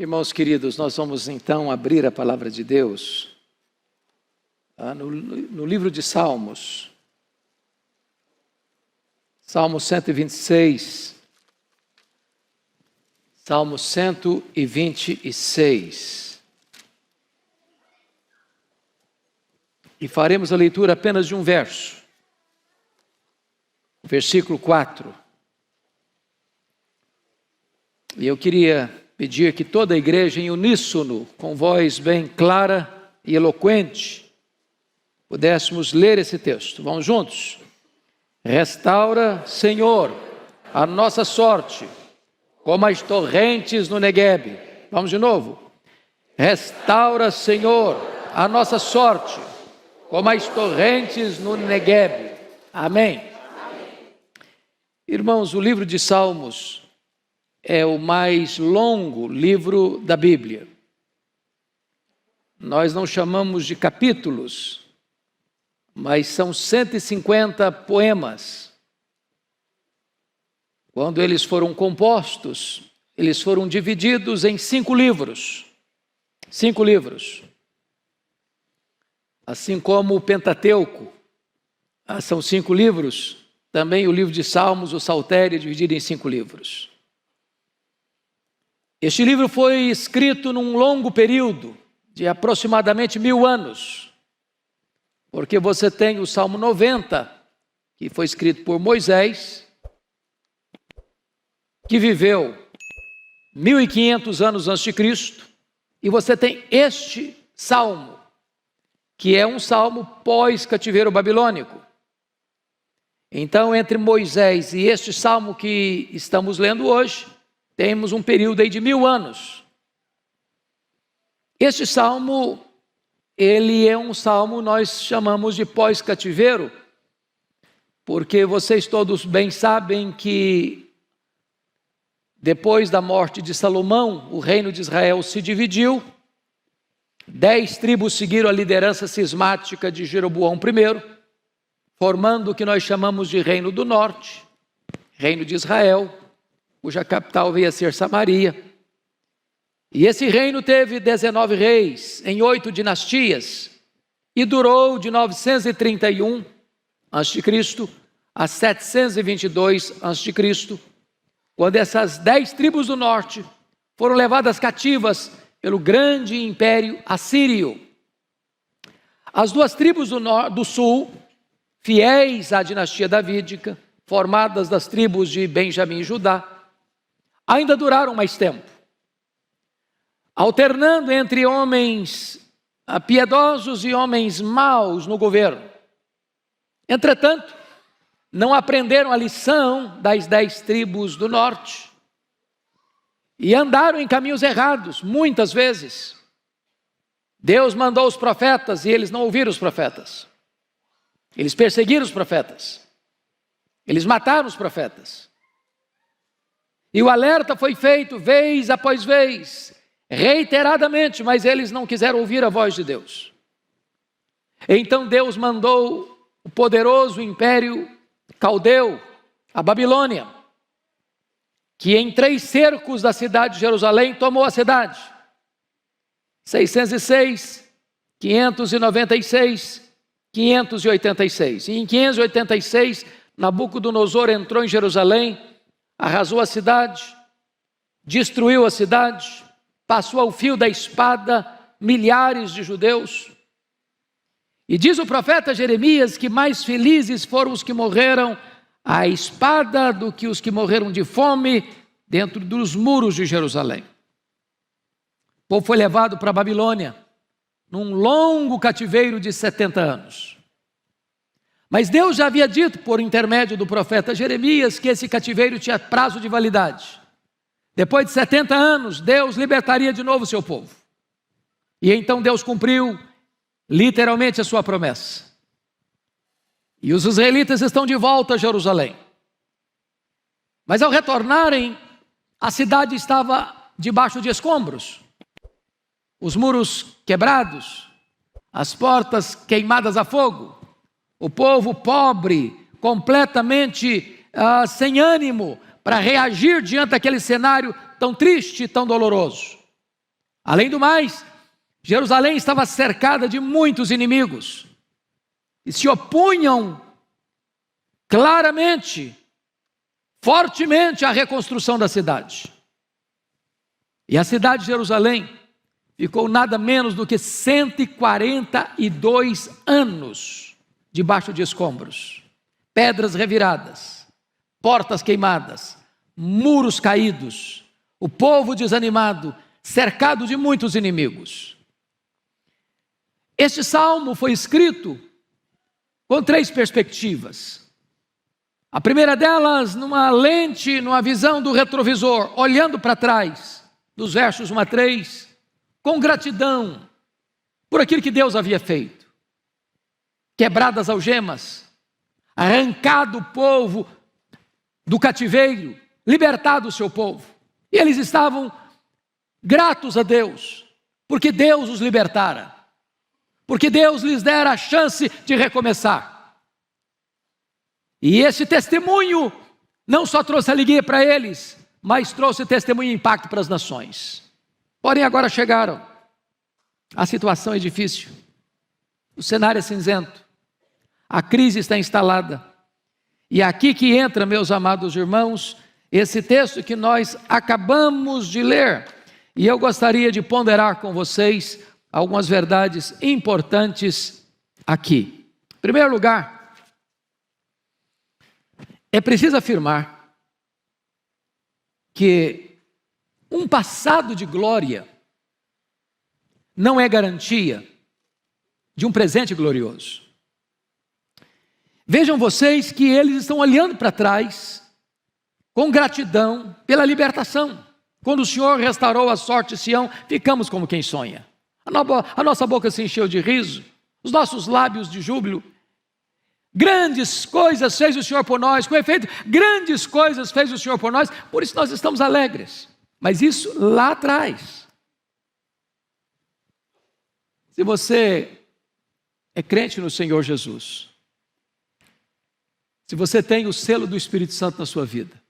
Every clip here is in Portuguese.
Irmãos queridos, nós vamos então abrir a palavra de Deus no livro de Salmos, Salmo 126, Salmo 126. E faremos a leitura apenas de um verso, versículo 4. E eu queria pedir que toda a igreja em uníssono, com voz bem clara e eloquente, pudéssemos ler esse texto. Vamos juntos? Restaura, Senhor, a nossa sorte, como as torrentes no Neguebe. Vamos de novo? Restaura, Senhor, a nossa sorte, como as torrentes no Neguebe. Amém. Irmãos, o livro de Salmos é o mais longo livro da Bíblia. Nós não chamamos de capítulos, mas são 150 poemas. Quando eles foram compostos, eles foram divididos em 5 livros. 5 livros. Assim como o Pentateuco, são 5 livros, também o livro de Salmos, o Saltério, é dividido em 5 livros. Este livro foi escrito num longo período, de aproximadamente 1000 anos, porque você tem o Salmo 90, que foi escrito por Moisés, que viveu 1500 anos antes de Cristo, e você tem este Salmo, que é um Salmo pós-cativeiro babilônico. Então, entre Moisés e este Salmo que estamos lendo hoje, temos um período aí de 1000 anos. Este salmo, ele é um salmo, nós chamamos de pós-cativeiro, porque vocês todos bem sabem que depois da morte de Salomão, o reino de Israel se dividiu, 10 tribos seguiram a liderança cismática de Jeroboão I, formando o que nós chamamos de Reino do Norte, Reino de Israel, cuja capital veio a ser Samaria. E esse reino teve 19 reis, em 8 dinastias, e durou de 931 a.C. a 722 a.C., quando essas 10 tribos do norte foram levadas cativas pelo grande império assírio. As 2 tribos do sul, fiéis à dinastia davídica, formadas das tribos de Benjamim e Judá, ainda duraram mais tempo, alternando entre homens piedosos e homens maus no governo. Entretanto, não aprenderam a lição das 10 tribos do norte e andaram em caminhos errados, muitas vezes. Deus mandou os profetas e eles não ouviram os profetas. Eles perseguiram os profetas. Eles mataram os profetas. E o alerta foi feito vez após vez, reiteradamente, mas eles não quiseram ouvir a voz de Deus. Então Deus mandou o poderoso império caldeu, a Babilônia, que em 3 cercos da cidade de Jerusalém tomou a cidade. 606, 596, 586. E em 586, Nabucodonosor entrou em Jerusalém, arrasou a cidade, destruiu a cidade, passou ao fio da espada milhares de judeus. E diz o profeta Jeremias que mais felizes foram os que morreram à espada do que os que morreram de fome dentro dos muros de Jerusalém. O povo foi levado para a Babilônia, num longo cativeiro de 70 anos. Mas Deus já havia dito, por intermédio do profeta Jeremias, que esse cativeiro tinha prazo de validade. Depois de 70 anos, Deus libertaria de novo o seu povo. E então Deus cumpriu literalmente a sua promessa. E os israelitas estão de volta a Jerusalém. Mas ao retornarem, a cidade estava debaixo de escombros. Os muros quebrados, as portas queimadas a fogo. O povo pobre, completamente sem ânimo para reagir diante daquele cenário tão triste e tão doloroso. Além do mais, Jerusalém estava cercada de muitos inimigos e se opunham claramente, fortemente à reconstrução da cidade. E a cidade de Jerusalém ficou nada menos do que 142 anos debaixo de escombros, pedras reviradas, portas queimadas, muros caídos, o povo desanimado, cercado de muitos inimigos. Este salmo foi escrito com 3 perspectivas. A primeira delas, numa lente, numa visão do retrovisor, olhando para trás, dos versos 1 a 3, com gratidão por aquilo que Deus havia feito. Quebradas algemas, arrancado o povo do cativeiro, libertado o seu povo. E eles estavam gratos a Deus, porque Deus os libertara, porque Deus lhes dera a chance de recomeçar. E esse testemunho não só trouxe alegria para eles, mas trouxe testemunho e impacto para as nações. Porém, agora chegaram. A situação é difícil. O cenário é cinzento. A crise está instalada. E aqui que entra, meus amados irmãos, esse texto que nós acabamos de ler. E eu gostaria de ponderar com vocês algumas verdades importantes aqui. Em primeiro lugar, é preciso afirmar que um passado de glória não é garantia de um presente glorioso. Vejam vocês que eles estão olhando para trás com gratidão pela libertação. Quando o Senhor restaurou a sorte de Sião, ficamos como quem sonha. A nossa boca se encheu de riso, os nossos lábios de júbilo. Grandes coisas fez o Senhor por nós, com efeito, grandes coisas fez o Senhor por nós, por isso nós estamos alegres. Mas isso lá atrás. Se você é crente no Senhor Jesus, se você tem o selo do Espírito Santo na sua vida,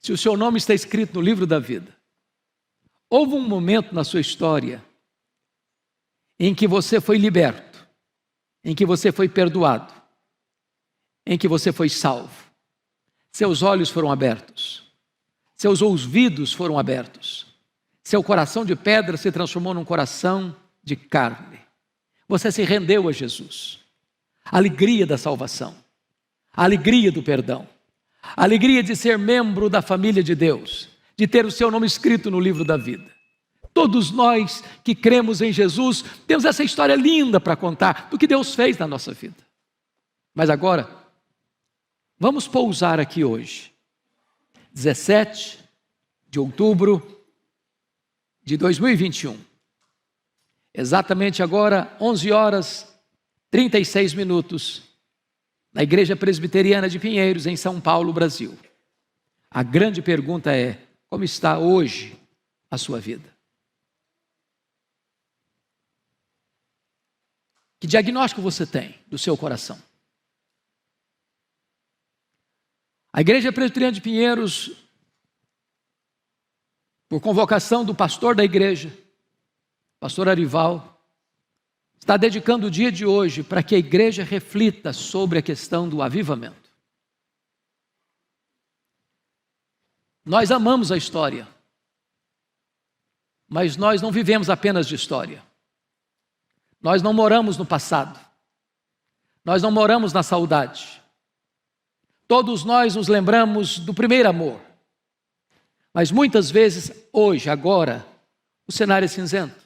se o seu nome está escrito no livro da vida, houve um momento na sua história em que você foi liberto, em que você foi perdoado, em que você foi salvo. Seus olhos foram abertos, seus ouvidos foram abertos, seu coração de pedra se transformou num coração de carne. Você se rendeu a Jesus. A alegria da salvação, a alegria do perdão, a alegria de ser membro da família de Deus, de ter o seu nome escrito no livro da vida. Todos nós que cremos em Jesus temos essa história linda para contar do que Deus fez na nossa vida. Mas agora, vamos pousar aqui hoje, 17 de outubro de 2021. Exatamente agora, 11 horas 36 minutos, na Igreja Presbiteriana de Pinheiros, em São Paulo, Brasil. A grande pergunta é: como está hoje a sua vida? Que diagnóstico você tem do seu coração? A Igreja Presbiteriana de Pinheiros, por convocação do pastor da igreja, pastor Arival, está dedicando o dia de hoje para que a igreja reflita sobre a questão do avivamento. Nós amamos a história, mas nós não vivemos apenas de história. Nós não moramos no passado. Nós não moramos na saudade. Todos nós nos lembramos do primeiro amor. Mas muitas vezes, hoje, agora, o cenário é cinzento.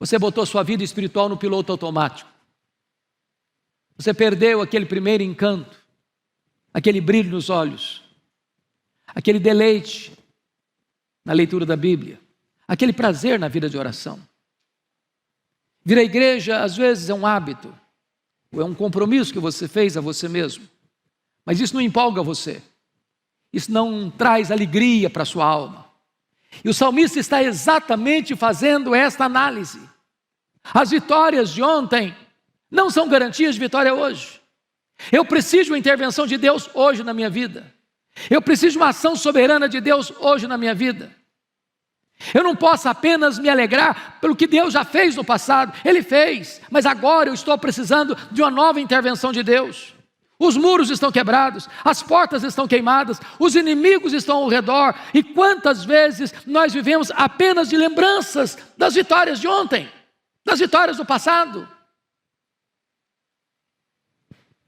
Você botou sua vida espiritual no piloto automático. Você perdeu aquele primeiro encanto, aquele brilho nos olhos, aquele deleite na leitura da Bíblia, aquele prazer na vida de oração. Vir à igreja, às vezes, é um hábito, ou é um compromisso que você fez a você mesmo. Mas isso não empolga você. Isso não traz alegria para a sua alma. E o salmista está exatamente fazendo esta análise. As vitórias de ontem não são garantias de vitória hoje. Eu preciso de uma intervenção de Deus hoje na minha vida. Eu preciso de uma ação soberana de Deus hoje na minha vida. Eu não posso apenas me alegrar pelo que Deus já fez no passado. Ele fez, mas agora eu estou precisando de uma nova intervenção de Deus. Os muros estão quebrados, as portas estão queimadas, os inimigos estão ao redor. E quantas vezes nós vivemos apenas de lembranças das vitórias de ontem, das vitórias do passado.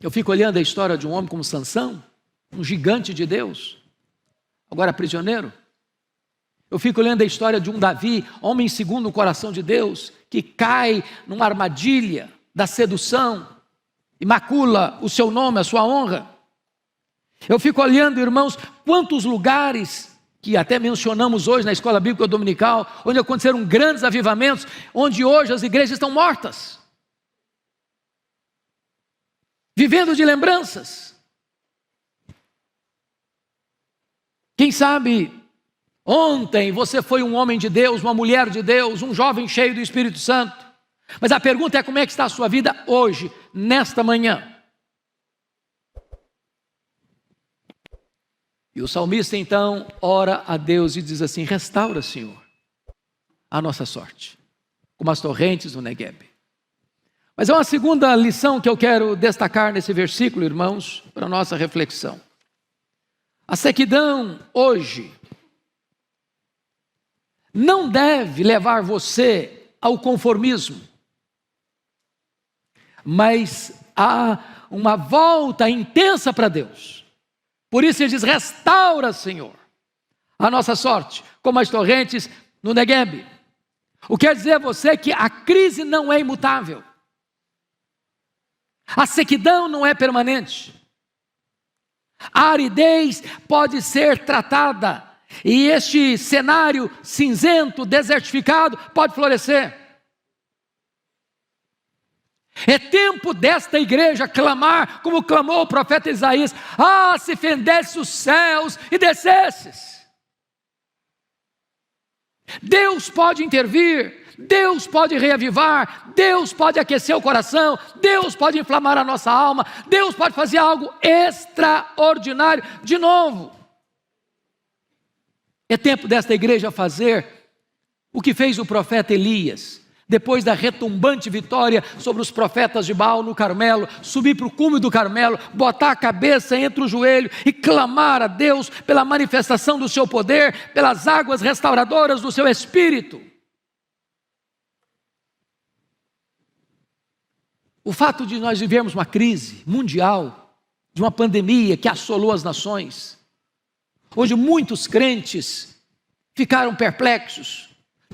Eu fico olhando a história de um homem como Sansão, um gigante de Deus, agora prisioneiro. Eu fico olhando a história de um Davi, homem segundo o coração de Deus, que cai numa armadilha da sedução e macula o seu nome, a sua honra. Eu fico olhando, irmãos, quantos lugares que até mencionamos hoje na escola bíblica dominical, onde aconteceram grandes avivamentos, onde hoje as igrejas estão mortas, vivendo de lembranças. Quem sabe ontem você foi um homem de Deus, uma mulher de Deus, um jovem cheio do Espírito Santo. Mas a pergunta é: como é que está a sua vida hoje, nesta manhã? E o salmista então ora a Deus e diz assim: restaura, Senhor, a nossa sorte, como as torrentes do Negueb. Mas há uma segunda lição que eu quero destacar nesse versículo, irmãos, para a nossa reflexão. A sequidão hoje não deve levar você ao conformismo, mas há uma volta intensa para Deus. Por isso ele diz: restaura, Senhor, a nossa sorte, como as torrentes no Negueb. O que quer dizer a você que a crise não é imutável, a sequidão não é permanente, a aridez pode ser tratada, e este cenário cinzento, desertificado, pode florescer. É tempo desta igreja clamar, como clamou o profeta Isaías: ah, se fendesse os céus e descesses. Deus pode intervir, Deus pode reavivar, Deus pode aquecer o coração, Deus pode inflamar a nossa alma, Deus pode fazer algo extraordinário de novo. É tempo desta igreja fazer o que fez o profeta Elias, depois da retumbante vitória sobre os profetas de Baal no Carmelo, subir para o cume do Carmelo, botar a cabeça entre o joelho e clamar a Deus pela manifestação do seu poder, pelas águas restauradoras do seu espírito. O fato de nós vivermos uma crise mundial, de uma pandemia que assolou as nações, onde muitos crentes ficaram perplexos,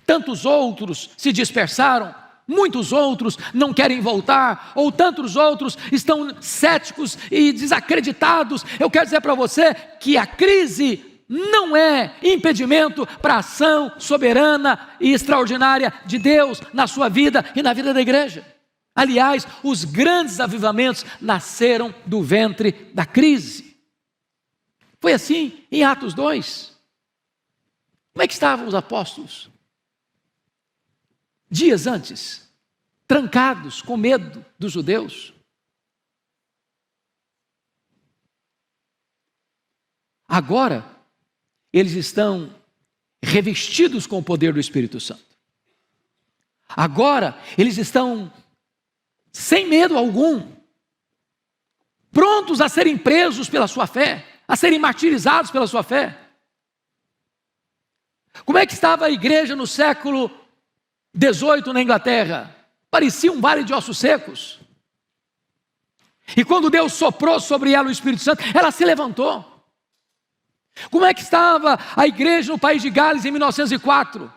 tantos outros se dispersaram, muitos outros não querem voltar, ou tantos outros estão céticos e desacreditados. Eu quero dizer para você que a crise não é impedimento para a ação soberana e extraordinária de Deus na sua vida e na vida da igreja. Aliás, os grandes avivamentos nasceram do ventre da crise. Foi assim em Atos 2. Como é que estavam os apóstolos? Dias antes, trancados com medo dos judeus. Agora, eles estão revestidos com o poder do Espírito Santo. Agora, eles estão sem medo algum, prontos a serem presos pela sua fé, a serem martirizados pela sua fé. Como é que estava a igreja no século 18 na Inglaterra? Parecia um vale de ossos secos. E quando Deus soprou sobre ela o Espírito Santo, ela se levantou. Como é que estava a igreja no país de Gales em 1904?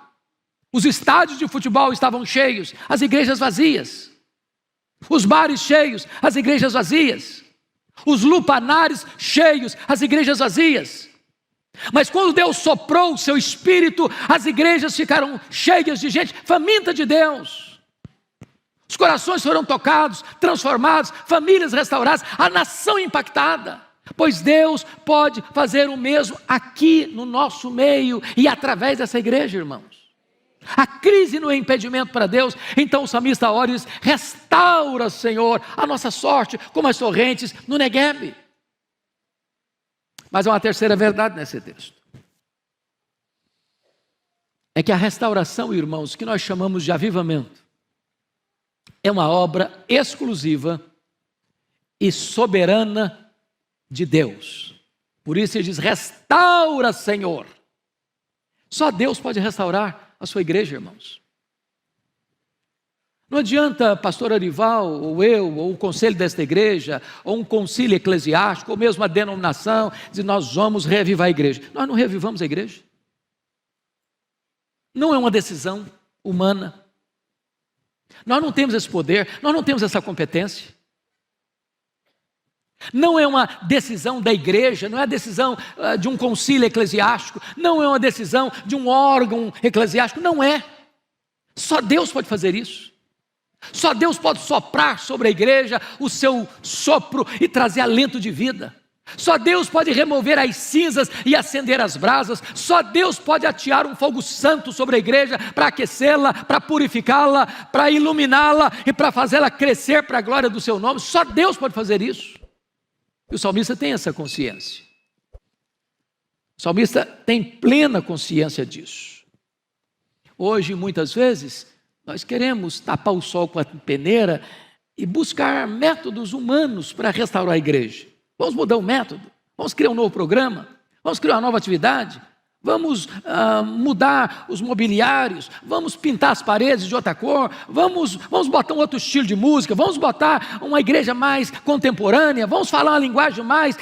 Os estádios de futebol estavam cheios, as igrejas vazias. Os bares cheios, as igrejas vazias. Os lupanares cheios, as igrejas vazias. Mas quando Deus soprou o seu Espírito, as igrejas ficaram cheias de gente faminta de Deus. Os corações foram tocados, transformados, famílias restauradas, a nação impactada. Pois Deus pode fazer o mesmo aqui no nosso meio e através dessa igreja, irmãos. A crise não é impedimento para Deus. Então o salmista ora e diz: restaura, Senhor, a nossa sorte como as torrentes no Negueb. Mas há uma terceira verdade nesse texto. é que a restauração, irmãos, que nós chamamos de avivamento, é uma obra exclusiva e soberana de Deus. Por isso ele diz: restaura, Senhor. Só Deus pode restaurar a sua igreja, irmãos. Não adianta pastor Arival, ou eu, ou o conselho desta igreja, ou um concílio eclesiástico, ou mesmo a denominação, dizer: nós vamos reavivar a igreja. Nós não revivamos a igreja. Não é uma decisão humana. Nós não temos esse poder, nós não temos essa competência. Não é uma decisão da igreja, não é a decisão de um concílio eclesiástico, não é uma decisão de um órgão eclesiástico, não é. Só Deus pode fazer isso. Só Deus pode soprar sobre a igreja o seu sopro e trazer alento de vida. Só Deus pode remover as cinzas e acender as brasas. Só Deus pode atear um fogo santo sobre a igreja para aquecê-la, para purificá-la, para iluminá-la e para fazê-la crescer para a glória do seu nome. Só Deus pode fazer isso. E o salmista tem essa consciência. O salmista tem plena consciência disso. Hoje, muitas vezes, nós queremos tapar o sol com a peneira e buscar métodos humanos para restaurar a igreja. Vamos mudar o método, vamos criar um novo programa, vamos criar uma nova atividade, vamos mudar os mobiliários, vamos pintar as paredes de outra cor, vamos botar um outro estilo de música, vamos botar uma igreja mais contemporânea, vamos falar uma linguagem mais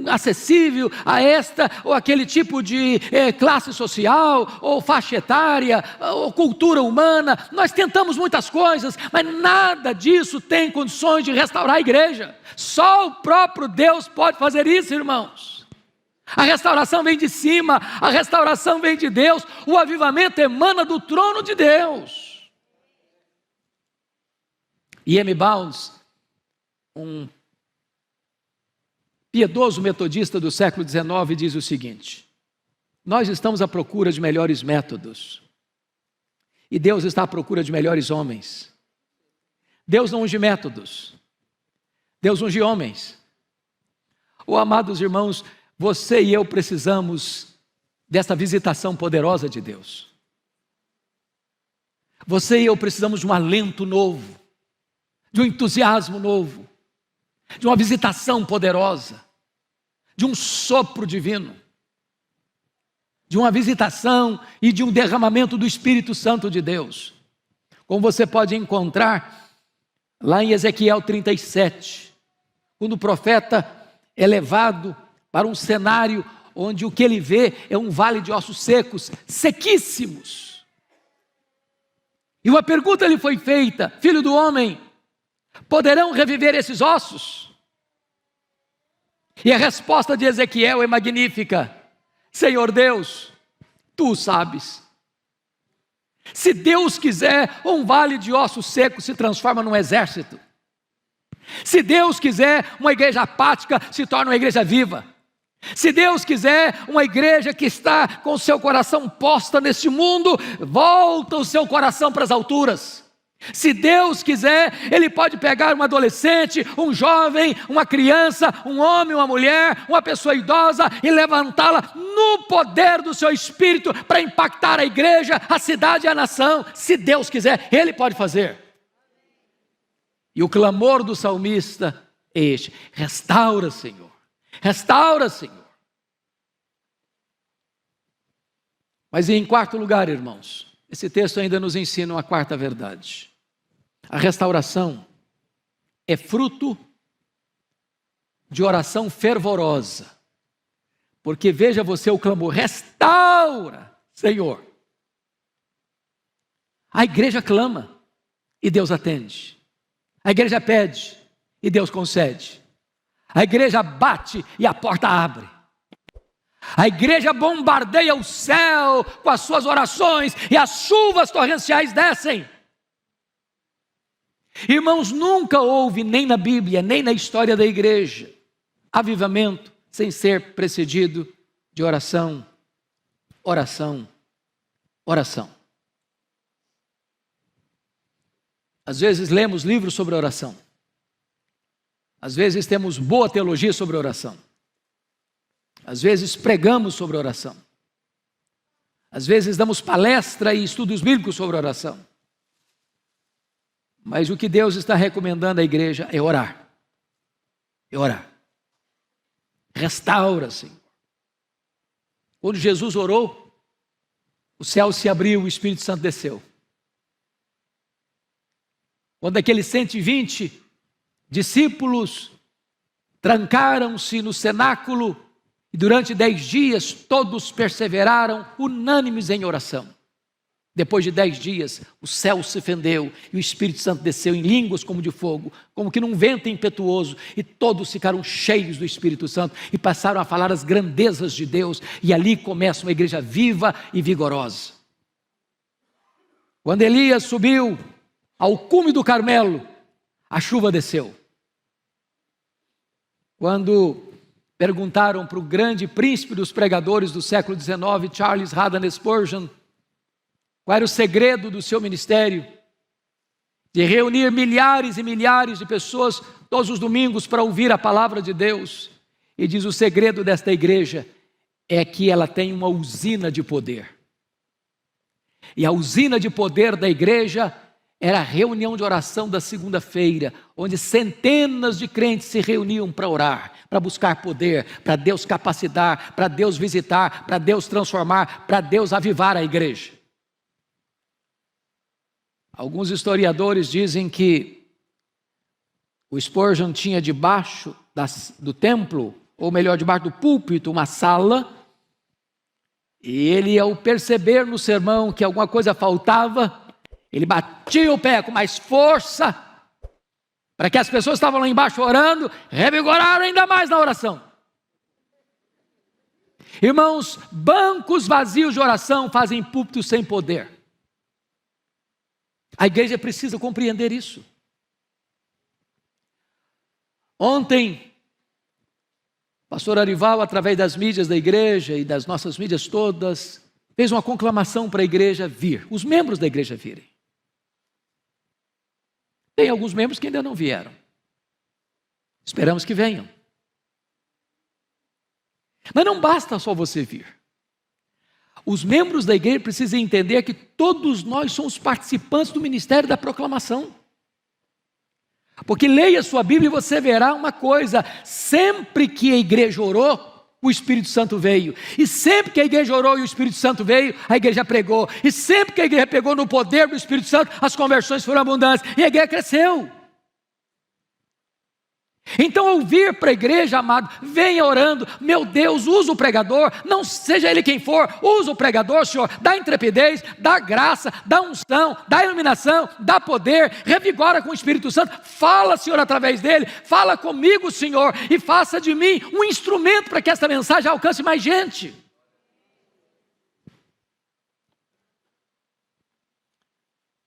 acessível a esta ou aquele tipo de classe social, ou faixa etária, ou cultura humana. Nós tentamos muitas coisas, mas nada disso tem condições de restaurar a igreja. Só o próprio Deus pode fazer isso, irmãos. A restauração vem de cima, a restauração vem de Deus, o avivamento emana do trono de Deus. E M. Bounds, um piedoso metodista do século XIX, diz o seguinte: nós estamos à procura de melhores métodos, e Deus está à procura de melhores homens. Deus não unge métodos, Deus unge homens. Amados irmãos, você e eu precisamos dessa visitação poderosa de Deus. Você e eu precisamos de um alento novo, de um entusiasmo novo, de uma visitação poderosa, de um sopro divino, de uma visitação e de um derramamento do Espírito Santo de Deus. Como você pode encontrar lá em Ezequiel 37, quando o profeta é levado para um cenário onde o que ele vê é um vale de ossos secos, sequíssimos. E uma pergunta lhe foi feita: filho do homem, poderão reviver esses ossos? E a resposta de Ezequiel é magnífica: Senhor Deus, tu o sabes. Se Deus quiser, um vale de ossos secos se transforma num exército. Se Deus quiser, uma igreja apática se torna uma igreja viva. Se Deus quiser, uma igreja que está com o seu coração posta neste mundo, volta o seu coração para as alturas. Se Deus quiser, Ele pode pegar um adolescente, um jovem, uma criança, um homem, uma mulher, uma pessoa idosa e levantá-la no poder do seu Espírito para impactar a igreja, a cidade e a nação. Se Deus quiser, Ele pode fazer. E o clamor do salmista é este: restaura, Senhor. Restaura, Senhor. Mas em quarto lugar, irmãos, esse texto ainda nos ensina uma quarta verdade. A restauração é fruto de oração fervorosa. Porque veja você o clamor: restaura, Senhor. A igreja clama e Deus atende. A igreja pede e Deus concede. A igreja bate e a porta abre. A igreja bombardeia o céu com as suas orações e as chuvas torrenciais descem. Irmãos, nunca houve, nem na Bíblia, nem na história da igreja, avivamento sem ser precedido de oração, oração, oração. Às vezes lemos livros sobre oração. Às vezes temos boa teologia sobre oração. Às vezes pregamos sobre oração. Às vezes damos palestra e estudos bíblicos sobre oração. Mas o que Deus está recomendando à igreja é orar. É orar. Restaura, Senhor. Quando Jesus orou, o céu se abriu, o Espírito Santo desceu. Quando aqueles 120 discípulos trancaram-se no cenáculo e durante 10 dias todos perseveraram unânimes em oração. Depois de 10 dias, o céu se fendeu e o Espírito Santo desceu em línguas como de fogo, como que num vento impetuoso, e todos ficaram cheios do Espírito Santo e passaram a falar as grandezas de Deus, e ali começa uma igreja viva e vigorosa. Quando Elias subiu ao cume do Carmelo, a chuva desceu. Quando perguntaram para o grande príncipe dos pregadores do século XIX, Charles Haddon Spurgeon, qual era o segredo do seu ministério, de reunir milhares e milhares de pessoas todos os domingos para ouvir a palavra de Deus, e diz: o segredo desta igreja é que ela tem uma usina de poder. E a usina de poder da igreja era a reunião de oração da segunda-feira, onde centenas de crentes se reuniam para orar, para buscar poder, para Deus capacitar, para Deus visitar, para Deus transformar, para Deus avivar a igreja. Alguns historiadores dizem que o Spurgeon tinha debaixo do templo, ou melhor, debaixo do púlpito, uma sala, e ele, ao perceber no sermão que alguma coisa faltava, ele batia o pé com mais força, para que as pessoas que estavam lá embaixo orando, revigoraram ainda mais na oração. Irmãos, bancos vazios de oração fazem púlpitos sem poder. A igreja precisa compreender isso. Ontem, o pastor Arival, através das mídias da igreja e das nossas mídias todas, fez uma conclamação para a igreja vir, os membros da igreja virem. Tem alguns membros que ainda não vieram. Esperamos que venham. Mas não basta só você vir. Os membros da igreja precisam entender que todos nós somos participantes do ministério da proclamação. Porque leia sua Bíblia e você verá uma coisa: sempre que a igreja orou, o Espírito Santo veio. E sempre que a igreja orou e o Espírito Santo veio, a igreja pregou. E sempre que a igreja pegou no poder do Espírito Santo, as conversões foram abundantes e a igreja cresceu. Então, ao vir para a igreja, amado, venha orando. Meu Deus, usa o pregador, não seja ele quem for, usa o pregador, Senhor, dá intrepidez, dá graça, dá unção, dá iluminação, dá poder, revigora com o Espírito Santo. Fala, Senhor, através dele, fala comigo, Senhor, e faça de mim um instrumento para que essa mensagem alcance mais gente.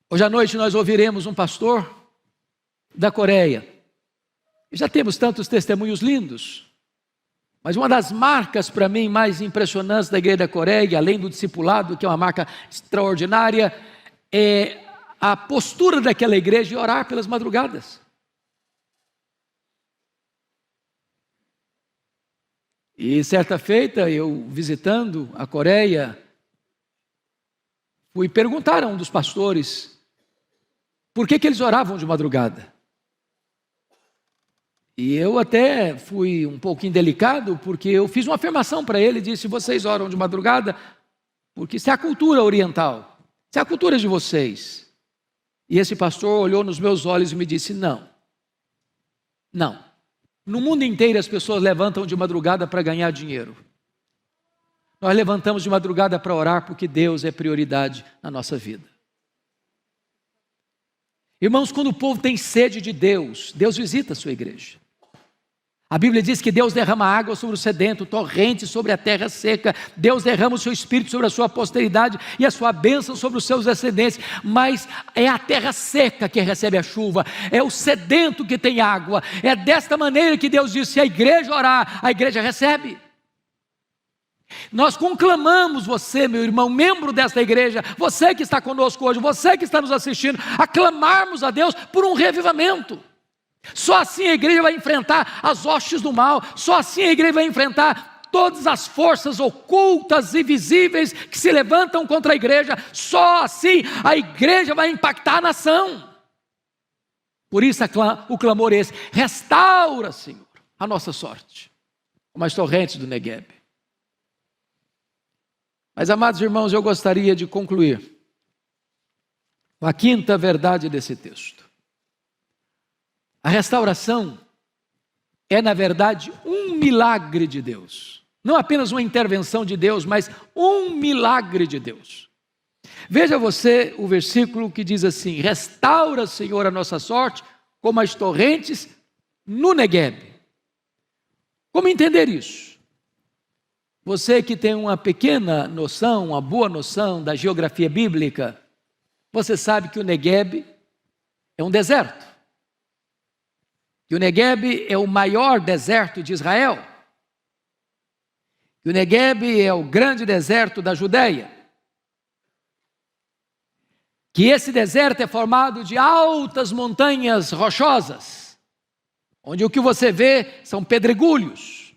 Hoje à noite nós ouviremos um pastor da Coreia. Já temos tantos testemunhos lindos, mas uma das marcas para mim mais impressionantes da igreja da Coreia, além do discipulado, que é uma marca extraordinária, é a postura daquela igreja de orar pelas madrugadas. E certa feita, eu visitando a Coreia, fui perguntar a um dos pastores por que eles oravam de madrugada. E eu até fui um pouco indelicado, porque eu fiz uma afirmação para ele, disse: vocês oram de madrugada porque isso é a cultura oriental, isso é a cultura de vocês. E esse pastor olhou nos meus olhos e me disse: não. No mundo inteiro as pessoas levantam de madrugada para ganhar dinheiro. Nós levantamos de madrugada para orar porque Deus é prioridade na nossa vida. Irmãos, quando o povo tem sede de Deus, Deus visita a sua igreja. A Bíblia diz que Deus derrama água sobre o sedento, torrente sobre a terra seca. Deus derrama o seu Espírito sobre a sua posteridade e a sua bênção sobre os seus descendentes. Mas é a terra seca que recebe a chuva, é o sedento que tem água. É desta maneira que Deus diz: se a igreja orar, a igreja recebe. Nós conclamamos você, meu irmão, membro desta igreja, você que está conosco hoje, você que está nos assistindo, a clamarmos a Deus por um revivamento. Só assim a igreja vai enfrentar as hostes do mal, só assim a igreja vai enfrentar todas as forças ocultas e visíveis que se levantam contra a igreja. Só assim a igreja vai impactar a nação. Por isso o clamor é esse: restaura, Senhor, a nossa sorte, como as torrentes do Negueb. Mas, amados irmãos, eu gostaria de concluir com a quinta verdade desse texto. A restauração é, na verdade, um milagre de Deus. Não apenas uma intervenção de Deus, mas um milagre de Deus. Veja você o versículo que diz assim: restaura, Senhor, a nossa sorte, como as torrentes no Negueb. Como entender isso? Você que tem uma pequena noção, uma boa noção da geografia bíblica, você sabe que o Negueb é um deserto. Que o Negueb é o maior deserto de Israel. Que o Negueb é o grande deserto da Judeia. Que esse deserto é formado de altas montanhas rochosas, onde o que você vê são pedregulhos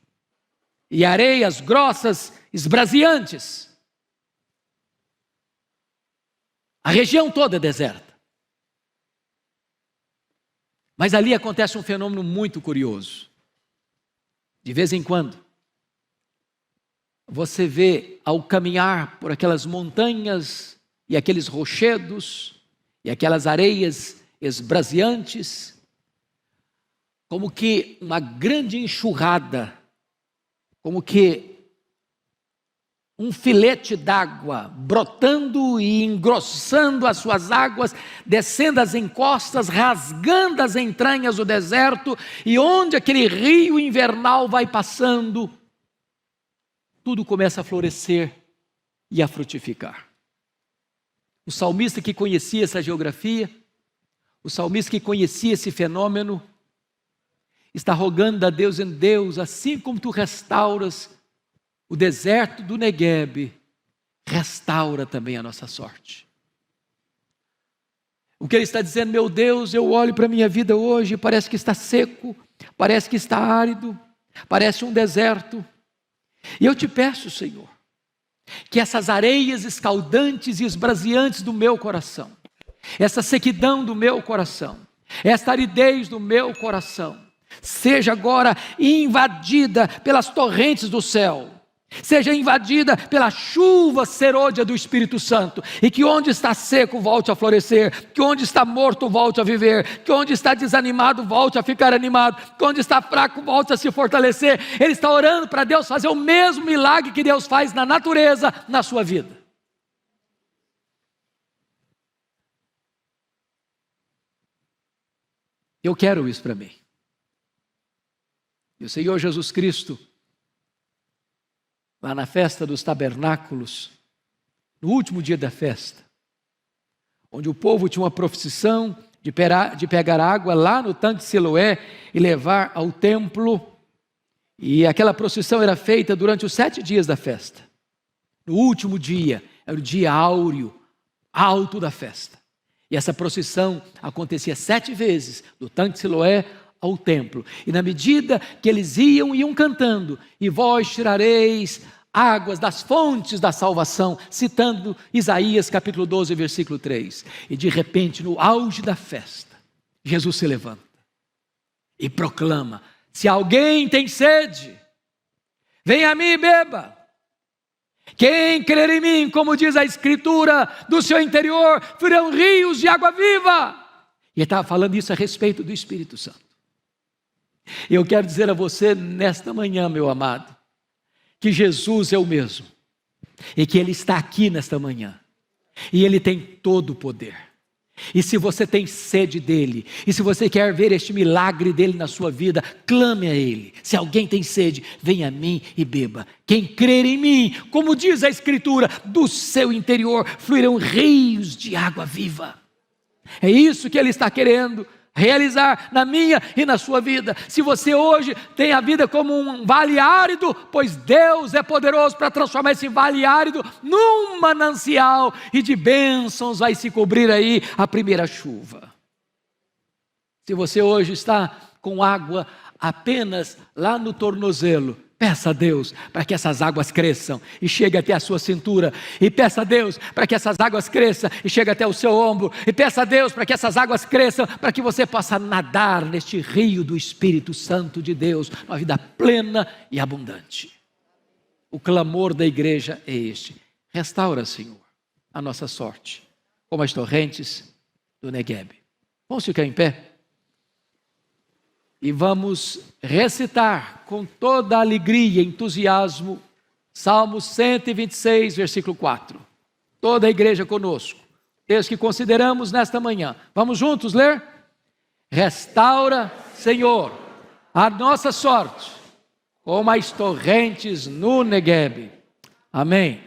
e areias grossas esbraseantes. A região toda é deserta. Mas ali acontece um fenômeno muito curioso. De vez em quando, você vê, ao caminhar por aquelas montanhas e aqueles rochedos e aquelas areias esbraseantes, como que uma grande enxurrada, como que um filete d'água brotando e engrossando as suas águas, descendo as encostas, rasgando as entranhas do deserto, e onde aquele rio invernal vai passando, tudo começa a florescer e a frutificar. O salmista que conhecia essa geografia, o salmista que conhecia esse fenômeno, está rogando a Deus: em Deus, assim como tu restauras o deserto do Negueb, restaura também a nossa sorte. O que ele está dizendo: meu Deus, eu olho para a minha vida hoje, parece que está seco, parece que está árido, parece um deserto. E eu te peço, Senhor, que essas areias escaldantes e esbraseantes do meu coração, essa sequidão do meu coração, esta aridez do meu coração, seja agora invadida pelas torrentes do céu, seja invadida pela chuva serôdia do Espírito Santo, e que onde está seco volte a florescer, que onde está morto volte a viver, que onde está desanimado volte a ficar animado, que onde está fraco volte a se fortalecer. Ele está orando para Deus fazer o mesmo milagre que Deus faz na natureza, na sua vida. Eu quero isso para mim. E o Senhor Jesus Cristo, lá na festa dos tabernáculos, no último dia da festa, onde o povo tinha uma procissão de pegar água lá no tanque de Siloé e levar ao templo, e aquela procissão era feita durante os 7 dias da festa. No último dia, era o dia áureo, alto da festa, e essa procissão acontecia 7 vezes, do tanque de Siloé ao templo, e na medida que eles iam cantando: e vós tirareis águas das fontes da salvação, citando Isaías capítulo 12, versículo 3, e de repente, no auge da festa, Jesus se levanta e proclama: se alguém tem sede, venha a mim e beba. Quem crer em mim, como diz a Escritura, do seu interior fluirão rios de água viva. E ele estava falando isso a respeito do Espírito Santo. Eu quero dizer a você nesta manhã, meu amado, que Jesus é o mesmo, e que Ele está aqui nesta manhã, e Ele tem todo o poder. E se você tem sede dEle, e se você quer ver este milagre dEle na sua vida, clame a Ele. Se alguém tem sede, venha a mim e beba. Quem crer em mim, como diz a Escritura, do seu interior fluirão rios de água viva. É isso que Ele está querendo realizar na minha e na sua vida. Se você hoje tem a vida como um vale árido, pois Deus é poderoso para transformar esse vale árido num manancial, e de bênçãos vai se cobrir aí a primeira chuva. Se você hoje está com água apenas lá no tornozelo, Peça a Deus para que essas águas cresçam e chegue até a sua cintura. E peça a Deus para que essas águas cresçam e chegue até o seu ombro. E peça a Deus para que essas águas cresçam, para que você possa nadar neste rio do Espírito Santo de Deus, uma vida plena e abundante. O clamor da igreja é este: restaura, Senhor, a nossa sorte, como as torrentes do Neguebe. Vamos ficar em pé? E vamos recitar com toda a alegria e entusiasmo Salmo 126, versículo 4. Toda a igreja conosco. Texto que consideramos nesta manhã. Vamos juntos ler? Restaura, Senhor, a nossa sorte, como as torrentes no Neguebe. Amém.